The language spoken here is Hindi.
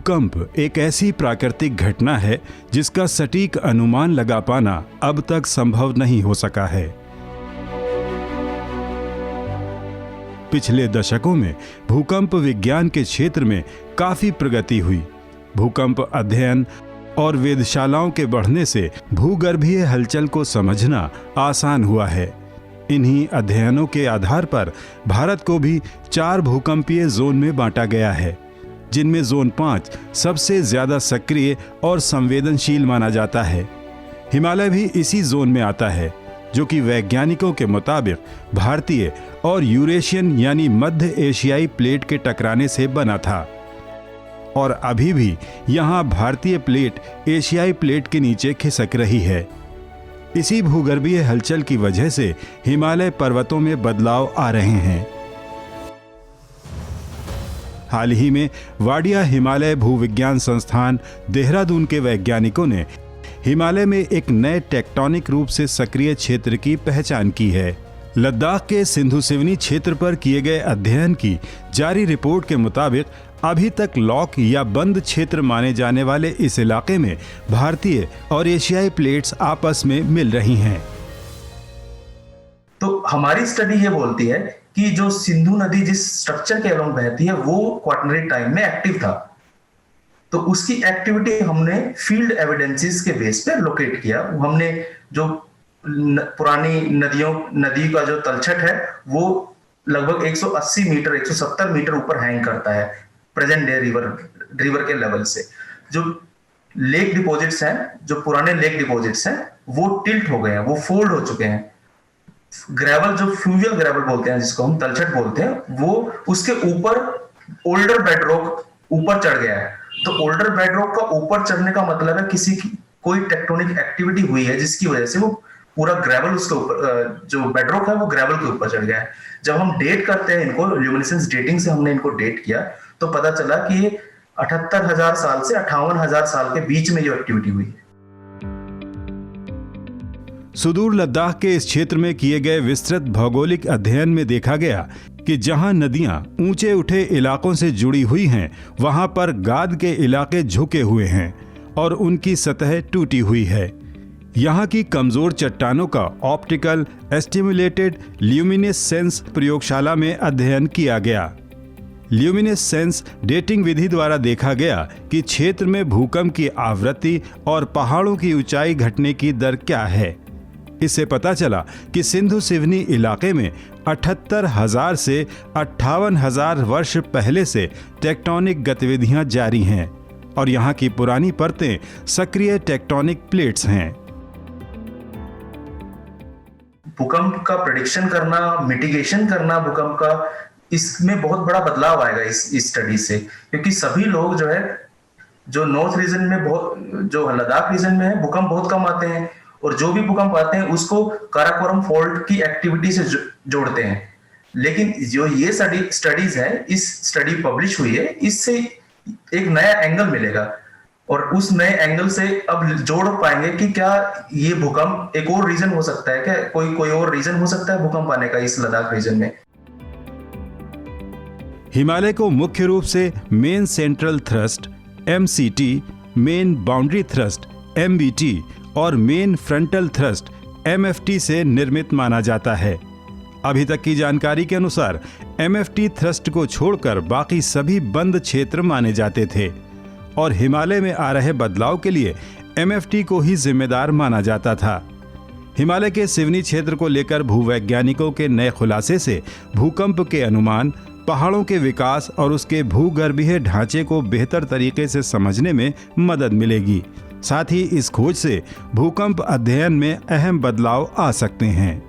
भूकंप एक ऐसी प्राकृतिक घटना है जिसका सटीक अनुमान लगा पाना अब तक संभव नहीं हो सका है। पिछले दशकों में भूकंप विज्ञान के क्षेत्र में काफी प्रगति हुई। भूकंप अध्ययन और वेधशालाओं के बढ़ने से भूगर्भीय हलचल को समझना आसान हुआ है। इन्हीं अध्ययनों के आधार पर भारत को भी 4 भूकंपीय जोन में बांटा गया है, जिनमें जोन 5 सबसे ज्यादा सक्रिय और संवेदनशील माना जाता है। हिमालय भी इसी जोन में आता है, जो कि वैज्ञानिकों के मुताबिक भारतीय और यूरेशियन यानी मध्य एशियाई प्लेट के टकराने से बना था और अभी भी यहाँ भारतीय प्लेट एशियाई प्लेट के नीचे खिसक रही है। इसी भूगर्भीय हलचल की वजह से हिमालय पर्वतों में बदलाव आ रहे हैं। हाल ही में वाडिया हिमालय भूविज्ञान संस्थान देहरादून के वैज्ञानिकों ने हिमालय में एक नए टेक्टोनिक रूप से सक्रिय क्षेत्र की पहचान की है। लद्दाख के सिंधु सिवनी क्षेत्र पर किए गए अध्ययन की जारी रिपोर्ट के मुताबिक अभी तक लॉक या बंद क्षेत्र माने जाने वाले इस इलाके में भारतीय और एशियाई प्लेट्स आपस में मिल रही हैं। तो हमारी स्टडी ये बोलती है कि जो सिंधु नदी जिस स्ट्रक्चर के अलोंग बहती है वो क्वाटरनरी टाइम में एक्टिव था। तो उसकी एक्टिविटी हमने फील्ड एविडेंसेस के बेस पे लोकेट किया। हमने जो पुरानी नदी का जो तलछट है वो लगभग 180 मीटर 170 मीटर ऊपर हैंग करता है प्रेजेंट डे रिवर के लेवल से। जो लेक डिपॉजिट्स हैं, जो पुराने लेक डिपॉजिट्स हैं, वो टिल्ट हो गए हैं, वो फोल्ड हो चुके हैं। ग्रेवल, जो फ्लूवियल ग्रेवल बोलते हैं, जिसको हम तलछट बोलते हैं, वो उसके ऊपर ओल्डर बेडरॉक ऊपर चढ़ गया है। तो ओल्डर बेडरॉक का ऊपर चढ़ने का मतलब है किसी की कोई टेक्टोनिक एक्टिविटी हुई है जिसकी वजह से वो पूरा ग्रेवल उसके ऊपर, जो बेडरॉक है वो ग्रेवल के ऊपर चढ़ गया है। जब हम डेट करते हैं इनको, ल्यूमिनेसेंस डेटिंग से हमने इनको डेट किया तो पता चला कि ये 78,000 साल से 58,000 साल के बीच में ये एक्टिविटी हुई है। सुदूर लद्दाख के इस क्षेत्र में किए गए विस्तृत भौगोलिक अध्ययन में देखा गया कि जहां नदियां ऊंचे उठे इलाकों से जुड़ी हुई हैं, वहां पर गाद के इलाके झुके हुए हैं और उनकी सतह टूटी हुई है। यहाँ की कमजोर चट्टानों का ऑप्टिकल एस्टिमुलेटेड ल्यूमिनेसेंस प्रयोगशाला में अध्ययन किया गया। ल्यूमिनेसेंस डेटिंग विधि द्वारा देखा गया कि क्षेत्र में भूकंप की आवृत्ति और पहाड़ों की ऊंचाई घटने की दर क्या है। इससे पता चला कि सिंधु सिवनी इलाके में 78,000 से 58,000 वर्ष पहले से टेक्टोनिक गतिविधियां जारी हैं और यहाँ की पुरानी परतें सक्रिय टेक्टोनिक प्लेट्स हैं। भूकंप का प्रेडिक्शन करना, मिटिगेशन करना भूकंप का, इसमें बहुत बड़ा बदलाव आएगा इस स्टडी से, क्योंकि सभी लोग जो है, जो नॉर्थ रीजन में जो लद्दाख रीजन में है, भूकंप बहुत कम आते हैं और जो भी भूकंप आते हैं उसको काराकोरम फॉल्ट की एक्टिविटी से जोड़ते हैं। लेकिन जो ये स्टडीज है, इस स्टडी पब्लिश हुई है, इससे एक नया एंगल मिलेगा और उस नए एंगल से अब जोड़ पाएंगे कि क्या ये भूकंप एक और रीजन हो सकता है, क्या कोई और रीजन हो सकता है भूकंप आने का इस लद्दाख रीजन में। हिमालय को मुख्य रूप से main central thrust MCT, main boundary thrust MBT और मेन फ्रंटल थ्रस्ट MFT से निर्मित माना जाता है। अभी तक की जानकारी के अनुसार MFT थ्रस्ट को छोड़कर बाकी सभी बंद क्षेत्र माने जाते थे और हिमालय में आ रहे बदलाव के लिए MFT को ही जिम्मेदार माना जाता था। हिमालय के सिवनी क्षेत्र को लेकर भूवैज्ञानिकों के नए खुलासे से भूकंप के अनुमान, पहाड़ों के विकास और उसके भूगर्भीय ढांचे को बेहतर तरीके से समझने में मदद मिलेगी। साथ ही इस खोज से भूकंप अध्ययन में अहम बदलाव आ सकते हैं।